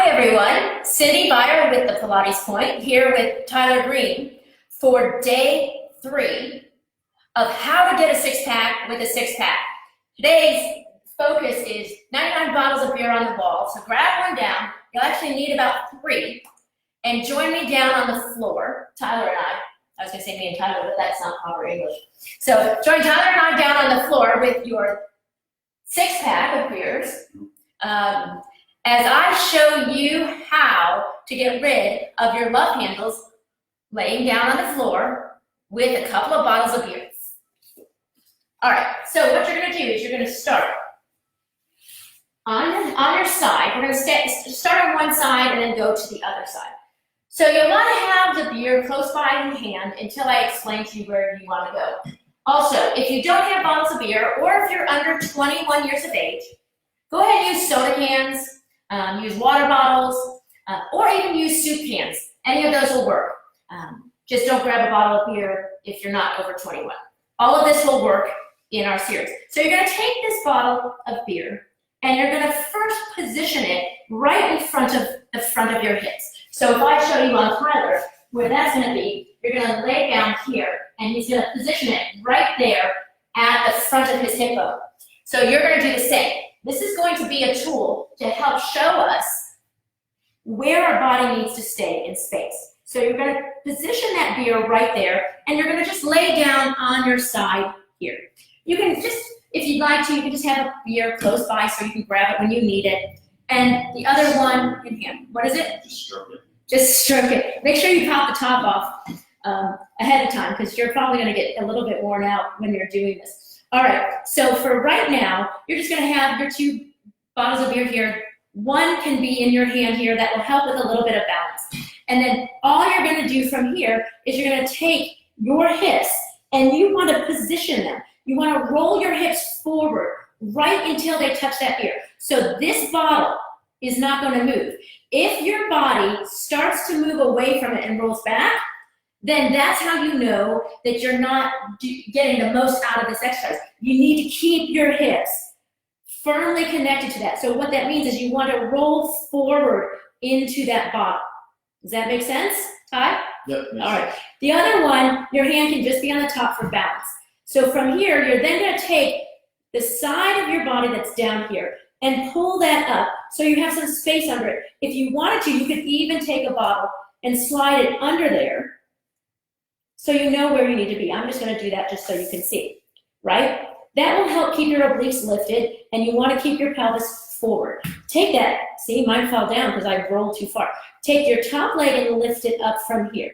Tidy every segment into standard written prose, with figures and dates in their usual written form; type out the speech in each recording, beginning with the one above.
Hi everyone, Cindy Byer with the Pilates Point here with Tyler Green for day 3 of how to get a six-pack with a six-pack. Today's focus is 99 bottles of beer on the wall, so grab one down. You'll actually need about 3, and join me down on the floor, Tyler and I was going to say me and Tyler, but that's not proper English. So join Tyler and I down on the floor with your six-pack of beers. As I show you how to get rid of your love handles laying down on the floor with a couple of bottles of beer. All right, so what you're going to do is you're going to start on your side. We're going to start on one side and then go to the other side. So you'll want to have the beer close by in hand until I explain to you where you want to go. Also, if you don't have bottles of beer, or if you're under 21 years of age, go ahead and use soda cans. Use water bottles, or even use soup cans. Any of those will work. Just don't grab a bottle of beer if you're not over 21. All of this will work in our series. So you're going to take this bottle of beer, and you're going to first position it right in front of the front of your hips. So if I show you on Tyler where that's going to be, you're going to lay down here, and he's going to position it right there at the front of his hip bone. So you're going to do the same. This is going to be a tool to help show us where our body needs to stay in space. So you're going to position that beer right there, and you're going to just lay down on your side here. You can just, if you'd like to, you can just have a beer close by so you can grab it when you need it. And the other one in hand. What is it? Just stroke it. Just stroke it. Make sure you pop the top off ahead of time, because you're probably going to get a little bit worn out when you're doing this. All right, so for right now, you're just going to have your 2 bottles of beer here. One can be in your hand here. That will help with a little bit of balance. And then all you're going to do from here is you're going to take your hips, and you want to position them. You want to roll your hips forward right until they touch that beer. So this bottle is not going to move. If your body starts to move away from it and rolls back, then that's how you know that you're not getting the most out of this exercise. You need to keep your hips firmly connected to that. So what that means is you want to roll forward into that bottle. Does that make sense, Ty? Yep. All right. The other one, your hand can just be on the top for balance. So from here, you're then going to take the side of your body that's down here and pull that up so you have some space under it. If you wanted to, you could even take a bottle and slide it under there, so you know where you need to be. I'm just going to do that just so you can see, right? That will help keep your obliques lifted, and you want to keep your pelvis forward. Take that. See, mine fell down because I rolled too far. Take your top leg and lift it up from here.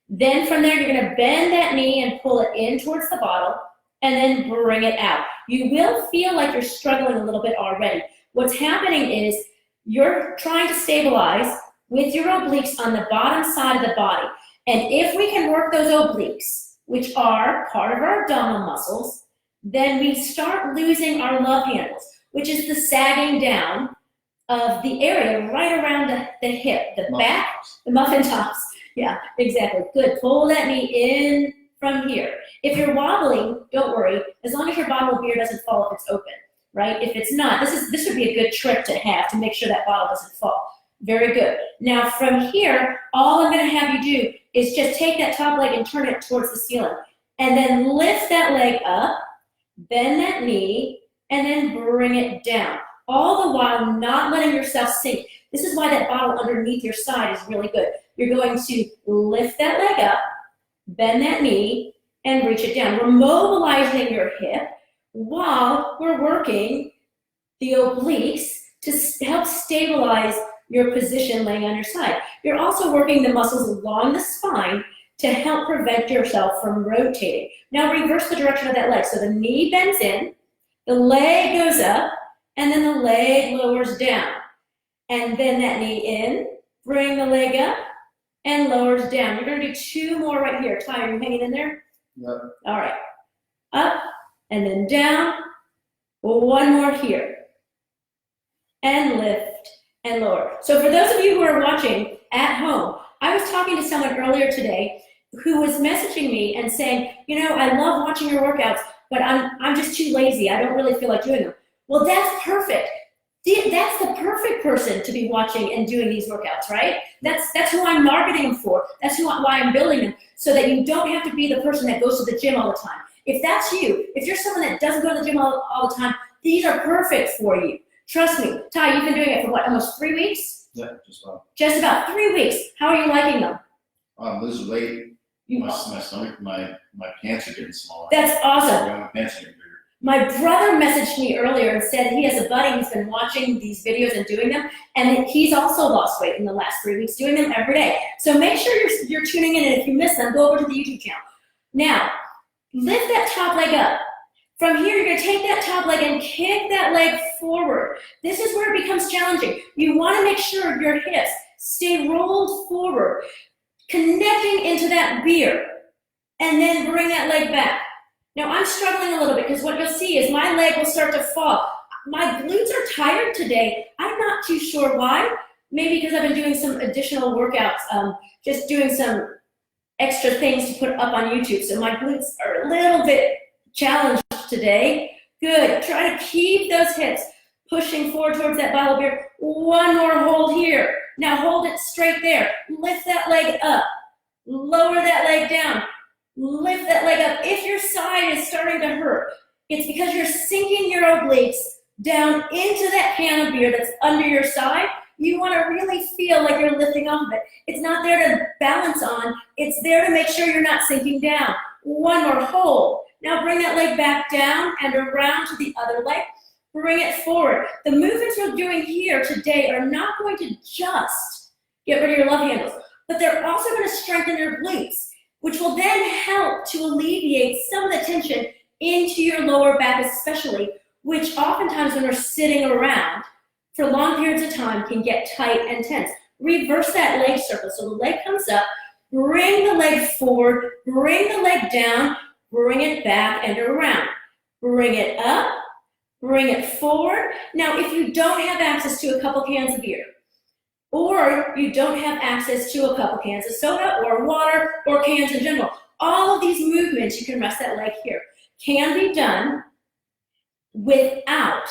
Then from there, you're going to bend that knee and pull it in towards the bottle, and then bring it out. You will feel like you're struggling a little bit already. What's happening is you're trying to stabilize with your obliques on the bottom side of the body. And if we can work those obliques, which are part of our abdominal muscles, then we start losing our love handles, which is the sagging down of the area right around the hip, the back, the muffin tops. Yeah, exactly. Good. Pull that knee in from here. If you're wobbling, don't worry. As long as your bottle of beer doesn't fall if it's open, right? If it's not, this would be a good trick to have to make sure that bottle doesn't fall. Very good. Now from here, all I'm going to have you do is just take that top leg and turn it towards the ceiling. And then lift that leg up, bend that knee, and then bring it down. All the while not letting yourself sink. This is why that bottle underneath your side is really good. You're going to lift that leg up, bend that knee, and reach it down. We're mobilizing your hip while we're working the obliques to help stabilize your position laying on your side. You're also working the muscles along the spine to help prevent yourself from rotating. Now reverse the direction of that leg. So the knee bends in, the leg goes up, and then the leg lowers down. And then that knee in, bring the leg up, and lowers down. You're going to do 2 more right here. Ty, are you hanging in there? Yep. All right. Up, and then down. 1 more here. And lift. And lower. So for those of you who are watching at home, I was talking to someone earlier today who was messaging me and saying, you know, I love watching your workouts, but I'm just too lazy. I don't really feel like doing them. Well, that's perfect. That's the perfect person to be watching and doing these workouts, right? That's who I'm marketing them for. That's why I'm building them, so that you don't have to be the person that goes to the gym all the time. If that's you, if you're someone that doesn't go to the gym all the time, these are perfect for you. Trust me. Ty, you've been doing it for what, almost 3 weeks? Yeah, just about. Just about 3 weeks. How are you liking them? Losing weight. My stomach, my pants are getting smaller. That's awesome. My pants are getting bigger. My brother messaged me earlier and said he has a buddy who's been watching these videos and doing them, and he's also lost weight in the last 3 weeks, doing them every day. So make sure you're tuning in, and if you miss them, go over to the YouTube channel. Now, lift that top leg up. From here, you're going to take that top leg and kick that leg forward. This is where it becomes challenging. You want to make sure your hips stay rolled forward, connecting into that rear, and then bring that leg back. Now, I'm struggling a little bit because what you'll see is my leg will start to fall. My glutes are tired today. I'm not too sure why. Maybe because I've been doing some additional workouts, just doing some extra things to put up on YouTube. So my glutes are a little bit challenged today. Good. Try to keep those hips pushing forward towards that bottle of beer. One more hold here. Now hold it straight there. Lift that leg up. Lower that leg down. Lift that leg up. If your side is starting to hurt, it's because you're sinking your obliques down into that can of beer that's under your side. You want to really feel like you're lifting off of it. It's not there to balance on. It's there to make sure you're not sinking down. One more hold. Now bring that leg back down and around to the other leg. Bring it forward. The movements we're doing here today are not going to just get rid of your love handles, but they're also going to strengthen your glutes, which will then help to alleviate some of the tension into your lower back especially, which oftentimes when we're sitting around for long periods of time can get tight and tense. Reverse that leg circle. So the leg comes up, bring the leg forward, bring the leg down, bring it back and around. Bring it up, bring it forward. Now, if you don't have access to a couple cans of beer, or you don't have access to a couple cans of soda or water or cans in general, all of these movements, you can rest that leg here, can be done without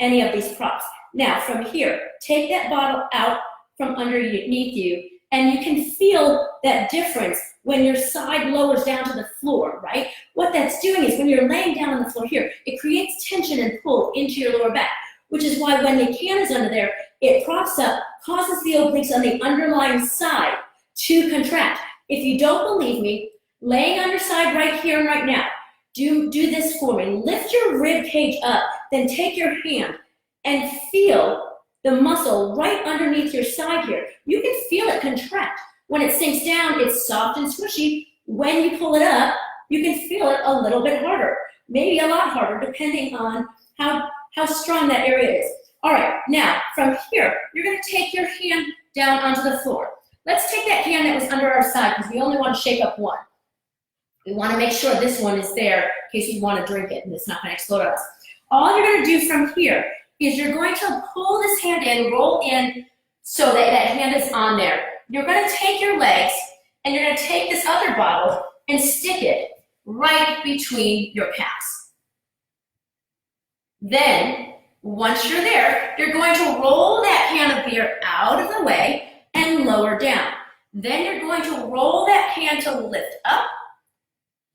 any of these props. Now, from here, take that bottle out from underneath you, and you can feel that difference when your side lowers down to the floor, right? What that's doing is when you're laying down on the floor here, it creates tension and pull into your lower back, which is why when the can is under there, it props up, causes the obliques on the underlying side to contract. If you don't believe me, laying on your side right here and right now, do this for me. Lift your rib cage up, then take your hand and feel the muscle right underneath your side here. You can feel it contract. When it sinks down, it's soft and squishy. When you pull it up, you can feel it a little bit harder, maybe a lot harder, depending on how strong that area is. All right, now from here, you're gonna take your hand down onto the floor. Let's take that hand that was under our side because we only want to shake up one. We want to make sure this one is there in case you want to drink it and it's not going to explode on us. All you're going to do from here is you're going to pull this hand in, roll in so that that hand is on there. You're going to take your legs and you're going to take this other bottle and stick it right between your calves. Then, once you're there, you're going to roll that can of beer out of the way and lower down. Then you're going to roll that hand to lift up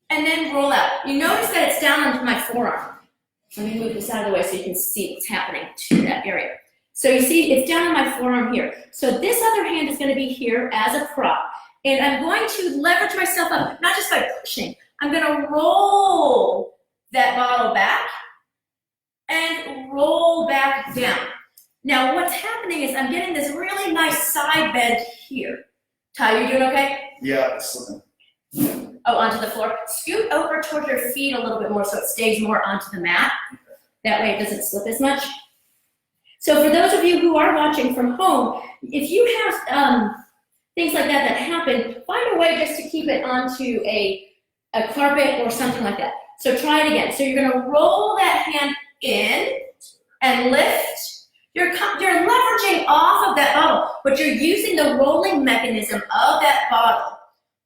and then roll out. You notice that it's down onto my forearm. Let me move this out of the way so you can see what's happening to that area. So you see it's down on my forearm here. So this other hand is going to be here as a prop. And I'm going to leverage myself up, not just by pushing. I'm going to roll that bottle back and roll back down. Now what's happening is I'm getting this really nice side bend here. Ty, you doing okay? Yeah, it's slipping. Oh, onto the floor. Scoot over toward your feet a little bit more so it stays more onto the mat. That way it doesn't slip as much. So for those of you who are watching from home, if you have things like that happen, find a way just to keep it onto a carpet or something like that. So try it again. So you're going to roll that hand in and lift. You're leveraging off of that bottle, but you're using the rolling mechanism of that bottle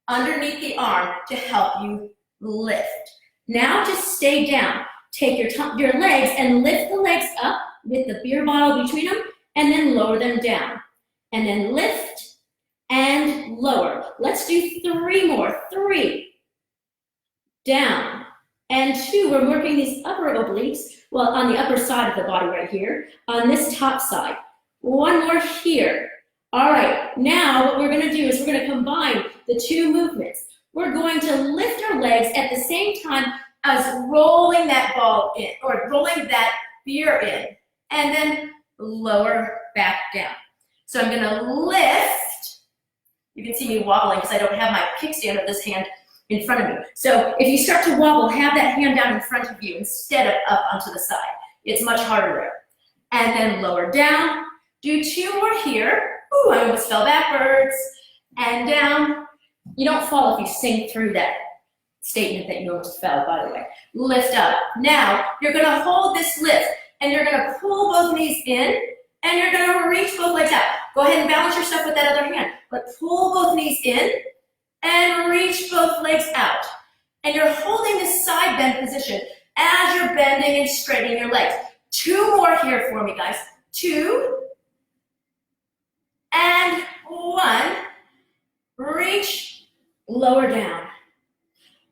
underneath the arm to help you lift. Now just stay down. Take your legs and lift the legs up with the beer bottle between them, and then lower them down. And then lift and lower. Let's do 3 more. 3, down, and 2. We're working these upper obliques, well, on the upper side of the body right here, on this top side. 1 more here. All right, now what we're gonna do is we're gonna combine the 2 movements. We're going to lift our legs at the same time as rolling that ball in, or rolling that beer in, and then lower back down. So I'm gonna lift. You can see me wobbling because I don't have my kickstand of this hand in front of me. So if you start to wobble, have that hand down in front of you instead of up onto the side. It's much harder there. And then lower down. Do 2 more here. Ooh, I almost fell backwards. And down. You don't fall if you sink through that statement that you almost fell, by the way. Lift up. Now, you're gonna hold this lift, and you're gonna pull both knees in, and you're gonna reach both legs out. Go ahead and balance yourself with that other hand, but pull both knees in, and reach both legs out. And you're holding this side bend position as you're bending and straightening your legs. 2 more here for me, guys. 2, and 1. Reach, lower down.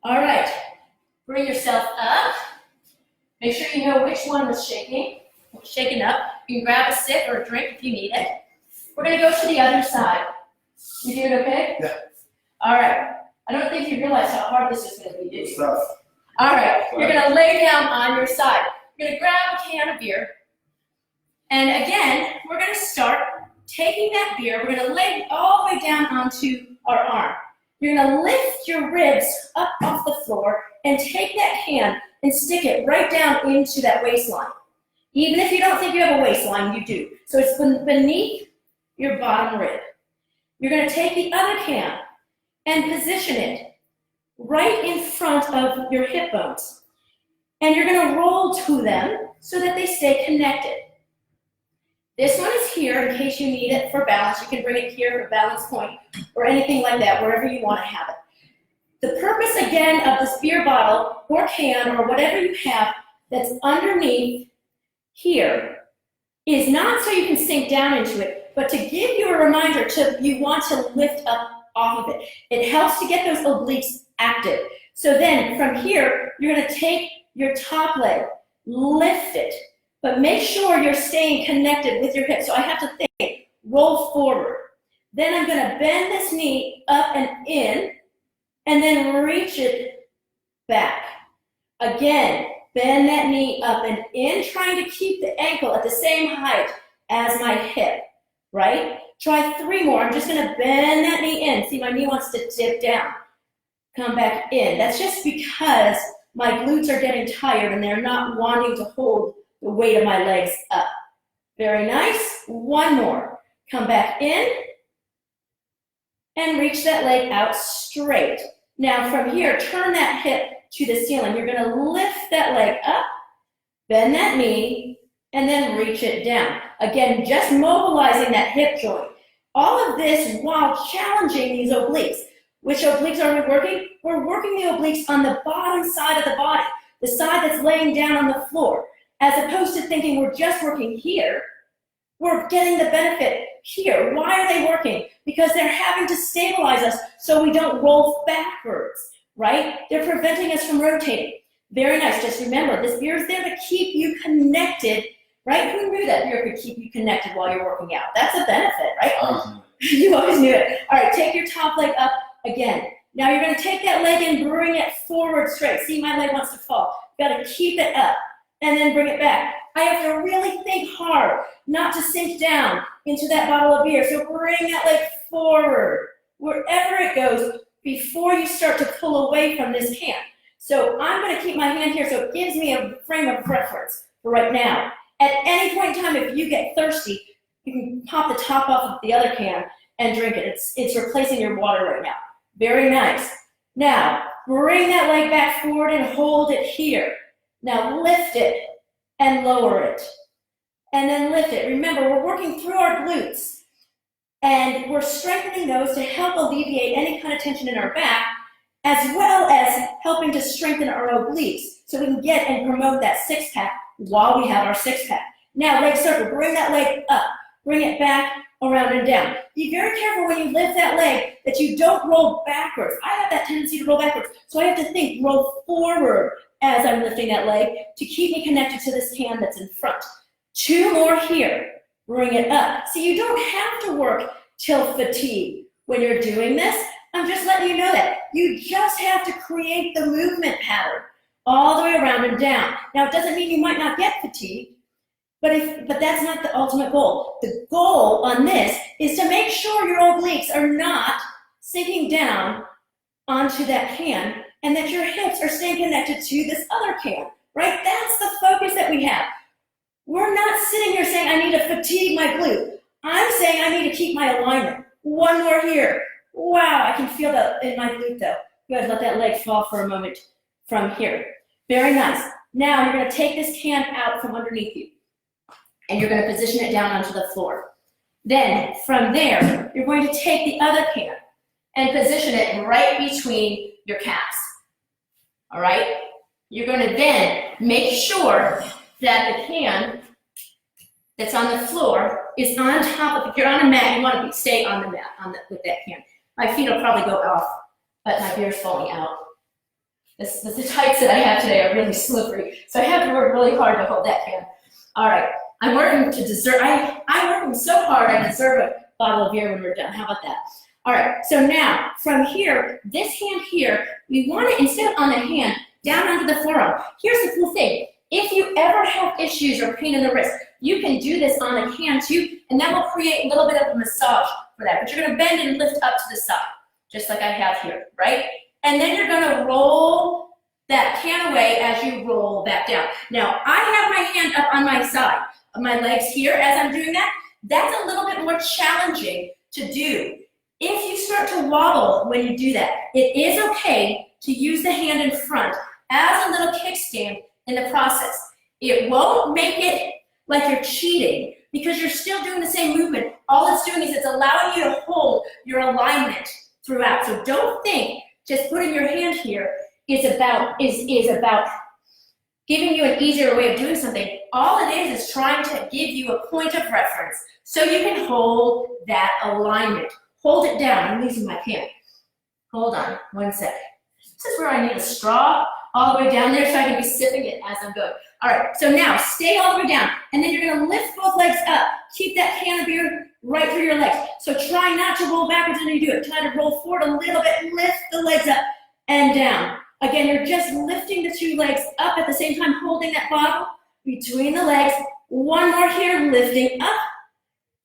All right, bring yourself up. Make sure you know which one was shaking up. You can grab a sip or a drink if you need it. We're gonna go to the other side. You doing okay? Yeah. All right. I don't think you realize how hard this is gonna be, do you? It's tough. All right, you're gonna lay down on your side. You're gonna grab a can of beer. And again, we're gonna start taking that beer. We're gonna lay all the way down onto our arm. You're gonna lift your ribs up off the floor and take that hand and stick it right down into that waistline. Even if you don't think you have a waistline, you do. So it's beneath your bottom rib. You're gonna take the other hand and position it right in front of your hip bones. And you're gonna roll to them so that they stay connected. This one is here in case you need it for balance. You can bring it here for balance point or anything like that, wherever you want to have it. The purpose, again, of this beer bottle or can or whatever you have that's underneath here is not so you can sink down into it, but to give you a reminder you want to lift up off of it. It helps to get those obliques active. So then from here, you're going to take your top leg, lift it, but make sure you're staying connected with your hips. So I have to think, roll forward. Then I'm gonna bend this knee up and in, and then reach it back. Again, bend that knee up and in, trying to keep the ankle at the same height as my hip, right? Try 3 more. I'm just gonna bend that knee in. See, my knee wants to dip down. Come back in. That's just because my glutes are getting tired and they're not wanting to hold the weight of my legs up. Very nice. 1 more. Come back in and reach that leg out straight. Now from here, turn that hip to the ceiling. You're gonna lift that leg up, bend that knee, and then reach it down. Again, just mobilizing that hip joint. All of this while challenging these obliques. Which obliques are we working? We're working the obliques on the bottom side of the body, the side that's laying down on the floor. As opposed to thinking we're just working here, we're getting the benefit here. Why are they working? Because they're having to stabilize us so we don't roll backwards, right? They're preventing us from rotating. Very nice. Just remember, this beer is there to keep you connected, right? Who knew that beer could keep you connected while you're working out? That's a benefit, right? You always knew it. All right, take your top leg up again. Now you're going to take that leg and bring it forward straight. See, my leg wants to fall. You've got to keep it up. And then bring it back. I have to really think hard not to sink down into that bottle of beer. So bring that leg forward, wherever it goes, before you start to pull away from this hand. So I'm gonna keep my hand here so it gives me a frame of reference for right now. At any point in time, if you get thirsty, you can pop the top off of the other can and drink it. It's replacing your water right now. Very nice. Now, bring that leg back forward and hold it here. Now lift it and lower it, and then lift it. Remember, we're working through our glutes, and we're strengthening those to help alleviate any kind of tension in our back, as well as helping to strengthen our obliques so we can get and promote that 6-pack while we have our 6-pack. Now leg circle, bring that leg up, bring it back, around and down. Be very careful when you lift that leg that you don't roll backwards. I have that tendency to roll backwards, so I have to think, roll forward as I'm lifting that leg to keep me connected to this hand that's in front. 2 more here, bring it up. So you don't have to work till fatigue when you're doing this. I'm just letting you know that. You just have to create the movement pattern all the way around and down. Now, it doesn't mean you might not get fatigue, but that's not the ultimate goal. The goal on this is to make sure your obliques are not sinking down onto that can and that your hips are staying connected to this other can, right? That's the focus that we have. We're not sitting here saying, I need to fatigue my glute. I'm saying I need to keep my alignment. 1 more here. Wow, I can feel that in my glute though. Good, let that leg fall for a moment from here. Very nice. Now you're gonna take this can out from underneath you and you're gonna position it down onto the floor. Then from there, you're going to take the other can and position it right between your calves. All right? You're gonna then make sure that the can that's on the floor is on top of, if you're on a mat, you want to stay on the mat with that can. My feet will probably go off, but my beard's falling out. The tights that I have today are really slippery, so I have to work really hard to hold that can. All right, I'm working I'm working so hard I deserve a bottle of beer when we're done. How about that? All right, so now from here, this hand here, we want it instead of on the hand, down onto the forearm. Here's the cool thing. If you ever have issues or pain in the wrist, you can do this on a can too, and that will create a little bit of a massage for that. But you're gonna bend and lift up to the side, just like I have here, right? And then you're gonna roll that can away as you roll back down. Now, I have my hand up on my side, my legs here as I'm doing that. That's a little bit more challenging to do. If you start to wobble when you do that, it is okay to use the hand in front as a little kickstand in the process. It won't make it like you're cheating because you're still doing the same movement. All it's doing is it's allowing you to hold your alignment throughout. So don't think just putting your hand here is about giving you an easier way of doing something. All it is trying to give you a point of reference so you can hold that alignment. Hold it down. I'm using my can. Hold on 1 sec. This is where I need a straw all the way down there so I can be sipping it as I'm going. All right, so now stay all the way down, and then you're gonna lift both legs up. Keep that can of beer right through your legs. So try not to roll backwards when you do it. Try to roll forward a little bit, lift the legs up and down. Again, you're just lifting the 2 legs up at the same time, holding that bottle between the legs. 1 more here, lifting up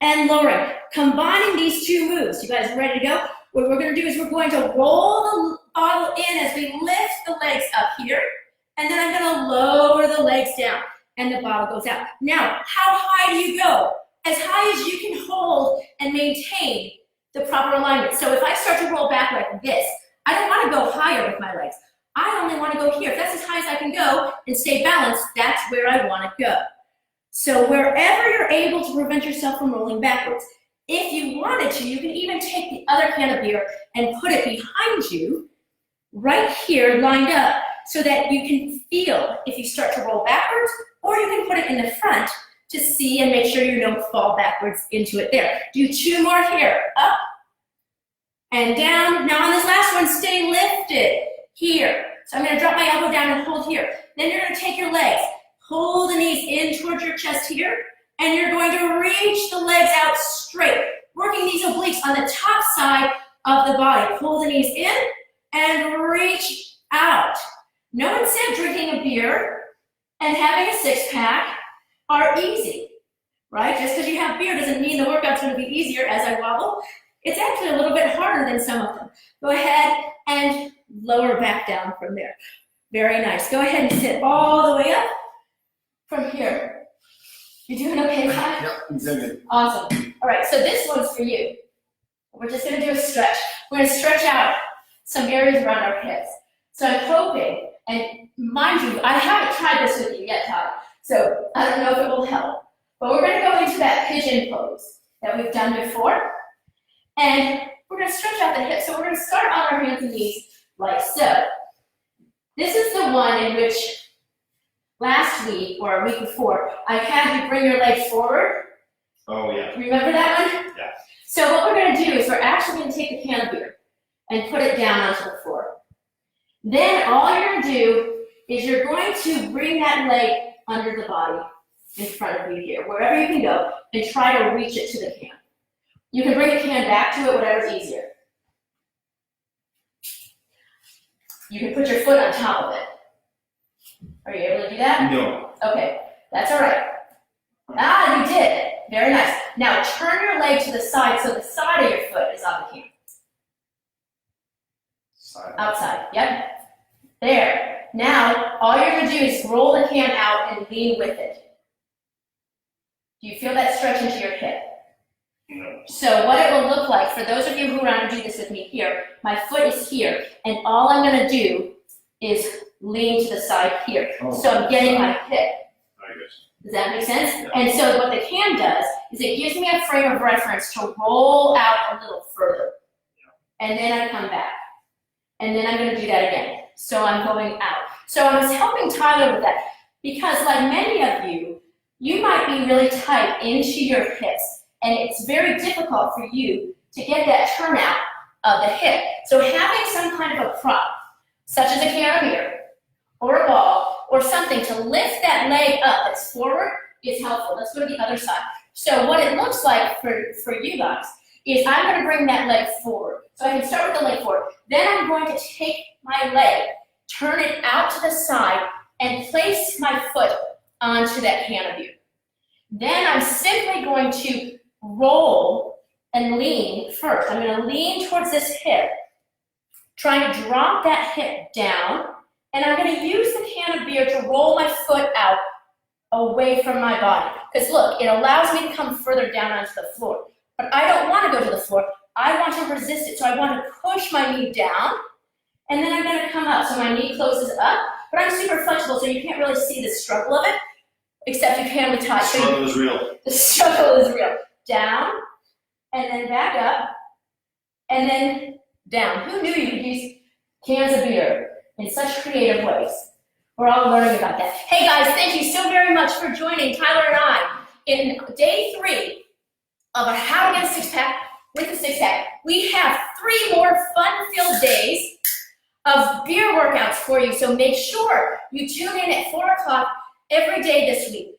and lowering. Combining these 2 moves. You guys ready to go? What we're gonna do is we're going to roll the bottle in as we lift the legs up here, and then I'm gonna lower the legs down, and the bottle goes out. Now, how high do you go? As high as you can hold and maintain the proper alignment. So if I start to roll back like this, I don't wanna go higher with my legs. I only wanna go here. If that's as high as I can go and stay balanced, that's where I wanna go. So wherever you're able to prevent yourself from rolling backwards. If you wanted to, you can even take the other can of beer and put it behind you, right here, lined up, so that you can feel if you start to roll backwards, or you can put it in the front to see and make sure you don't fall backwards into it there. Do 2 more here, up and down. Now on this last one, stay lifted here. So I'm gonna drop my elbow down and hold here. Then you're gonna take your legs, pull the knees in towards your chest here, and you're going to reach the legs out straight, working these obliques on the top side of the body. Pull the knees in and reach out. No one said drinking a beer and having a 6-pack are easy, right? Just because you have beer doesn't mean the workout's going to be easier as I wobble. It's actually a little bit harder than some of them. Go ahead and lower back down from there. Very nice. Go ahead and sit all the way up from here. You doing okay, Ty? Yep, I'm good. Awesome. All right, so this one's for you. We're just gonna do a stretch. We're gonna stretch out some areas around our hips. So I'm hoping, and mind you, I haven't tried this with you yet, Ty, so I don't know if it will help. But we're gonna go into that pigeon pose that we've done before. And we're gonna stretch out the hips. So we're gonna start on our hands and knees like so. This is the one in which last week or a week before, I had you bring your leg forward. Oh, yeah. Remember that one? Yeah. So what we're going to do is we're actually going to take the can of beer and put it down onto the floor. Then all you're going to do is you're going to bring that leg under the body in front of you here, wherever you can go, and try to reach it to the can. You can bring the can back to it, whatever's easier. You can put your foot on top of it. Are you able to do that? No. Okay, that's all right. Ah, you did it. Very nice. Now turn your leg to the side so the side of your foot is on the can. Side. Outside, yep. There. Now, all you're going to do is roll the can out and lean with it. Do you feel that stretch into your hip? No. So what it will look like, for those of you who want to do this with me here, my foot is here, and all I'm going to do is lean to the side here. Oh, so I'm getting my hip. I guess. Does that make sense? Yeah. And so what the can does is it gives me a frame of reference to roll out a little further. And then I come back. And then I'm going to do that again. So I'm going out. So I was helping Tyler with that because like many of you, you might be really tight into your hips. And it's very difficult for you to get that turnout of the hip. So having some kind of a prop, such as a can of beer, or a ball, or something to lift that leg up that's forward is helpful. Let's go to the other side. So what it looks like for you guys is I'm going to bring that leg forward. So I can start with the leg forward. Then I'm going to take my leg, turn it out to the side, and place my foot onto that can of beer. Then I'm simply going to roll and lean first. I'm going to lean towards this hip, trying to drop that hip down, and I'm going to use the can of beer to roll my foot out away from my body. Because look, it allows me to come further down onto the floor. But I don't want to go to the floor. I want to resist it. So I want to push my knee down, and then I'm going to come up. So my knee closes up, but I'm super flexible, so you can't really see the struggle of it, except you can with The touch. struggle is real. The struggle is real. Down, and then back up, and then down. Who knew you could use cans of beer in such creative ways? We're all learning about that. Hey guys, thank you so very much for joining Tyler and I in day 3 of our How to Get a Six-Pack with a Six-Pack. We have 3 more fun-filled days of beer workouts for you, so make sure you tune in at 4 o'clock every day this week.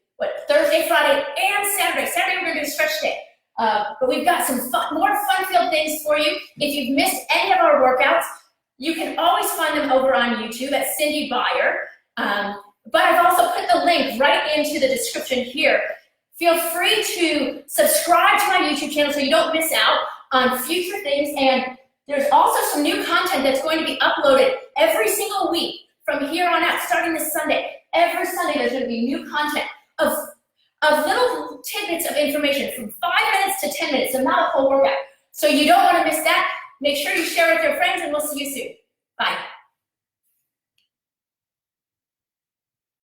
Thursday, Friday, and Saturday. Saturday we're going to do a stretch day. But we've got some more fun-filled things for you. If you've missed any of our workouts, you can always find them over on YouTube at Cindy Byer. But I've also put the link right into the description here. Feel free to subscribe to my YouTube channel so you don't miss out on future things. And there's also some new content that's going to be uploaded every single week from here on out, starting this Sunday. Every Sunday there's going to be new content of little tidbits of information from 5 minutes to 10 minutes, so not a whole workout. So you don't want to miss that. Make sure you share with your friends, and we'll see you soon. Bye.